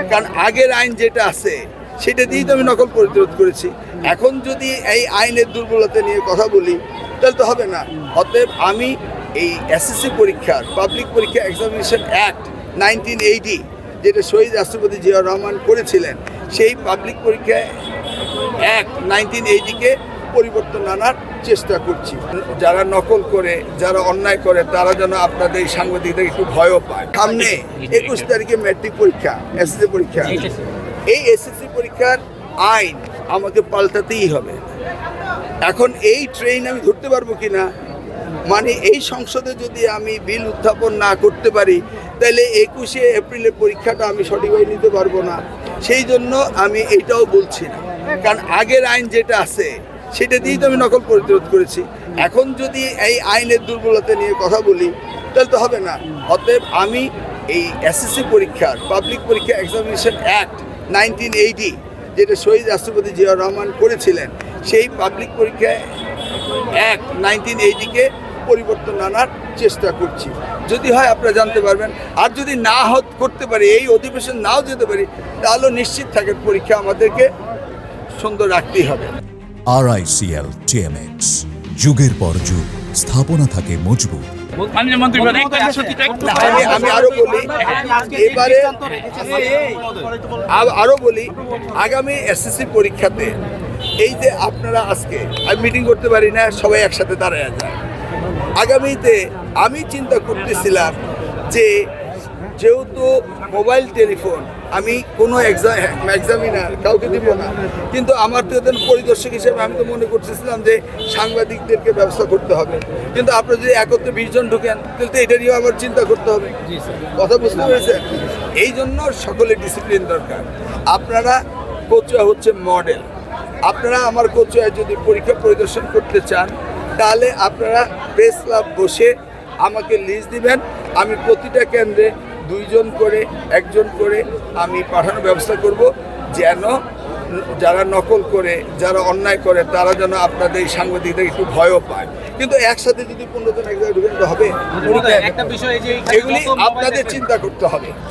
কারণ আগের আইন যেটা আছে সেটা দিয়েই তো আমি নকল প্রতিরোধ করেছি। এখন যদি এই আইনের দুর্বলতা নিয়ে কথা বলি তাহলে তো হবে না। অতএব আমি এই এসএসসি পরীক্ষার পাবলিক পরীক্ষা এক্সামিনেশন অ্যাক্ট 1980 যেটা শহীদ রাষ্ট্রপতি জিয়াউর রহমান করেছিলেন, সেই পাবলিক পরীক্ষা অ্যাক্ট 1980-কে পরিবর্তন আনার চেষ্টা করছি। যারা নকল করে, যারা অন্যায় করে, তারা যেন আপনাদের এই সাংবাদিকদের একটু ভয়ও পায়। সামনে 21 তারিখে ম্যাট্রিক পরীক্ষা, এসএসসি পরীক্ষা। এই এসএসসি পরীক্ষার আইন আমাকে পাল্টাতেই হবে। এখন এই ট্রেন আমি ধরতে পারবো কিনা, মানে এই সংসদে যদি আমি বিল উত্থাপন না করতে পারি তাহলে 21শে এপ্রিলের পরীক্ষাটা আমি সঠিকভাবে নিতে পারবো না। সেই জন্য আমি এইটাও বলছি না, কারণ আগের আইন যেটা আছে সেটা দিয়েই তো আমি নকল প্রতিরোধ করেছি। এখন যদি এই আইনের দুর্বলতা নিয়ে কথা বলি তাহলে তো হবে না। অতএব আমি এই এসএসসি পরীক্ষার পাবলিক পরীক্ষা এক্সামিনেশন অ্যাক্ট 1980 যেটা শহীদ রাষ্ট্রপতি জিয়াউর রহমান করেছিলেন, সেই পাবলিক পরীক্ষা অ্যাক্ট 1980-কে পরিবর্তন আনার চেষ্টা করছি। যদি হয় আপনারা জানতে পারবেন, আর যদি না করতে পারি, এই অধিবেশন নাও যেতে পারি, তাহলে নিশ্চিত থাকেন পরীক্ষা আমাদেরকে সুন্দর রাখতেই হবে। RICL TMX, যুগের পর যুগ স্থাপনা থাকে মজবুত। আমি আরো বলি, এবারে আরো বলি, আগামী এসএসসি পরীক্ষাতে এই যে আপনারা আজকে আমি মিটিং করতে পারি না, সবাই একসাথে দাঁড়ায় যায়। আগামীতে আমি চিন্তা করতেছিলাম যে যেহেতু মোবাইল টেলিফোন আমি কোনো এক্সামিনার কাউকে দিব না, কিন্তু আমার তো এদের পরিদর্শক হিসেবে আমি তো মনে করতেছিলাম যে সাংবাদিকদেরকে ব্যবস্থা করতে হবে। কিন্তু আপনারা যদি একত্রে 20 জন ঢুকেন তাহলে তো এটা নিয়েও আমার চিন্তা করতে হবে। কথা বুঝতে পেরেছেন? এই জন্য সকলে ডিসিপ্লিন দরকার। আপনারা কোচুয়া হচ্ছে মডেল। আপনারা আমার কোচুয়ায় যদি পরীক্ষা পরিদর্শন করতে চান তাহলে আপনারা প্রেস ক্লাব বসে আমাকে লিস্ট দিবেন। আমি প্রতিটা কেন্দ্রে 2 জন করে 1 জন করে আমি পাঠানোর ব্যবস্থা করব, যেন যারা নকল করে, যারা অন্যায় করে, তারা যেন আপনাদের এই সাংবাদিকদের একটু ভয়ও পায়। কিন্তু একসাথে যদি 15 জন এক জায়গায় ঢুকে হবে, এগুলি আপনাদের চিন্তা করতে হবে।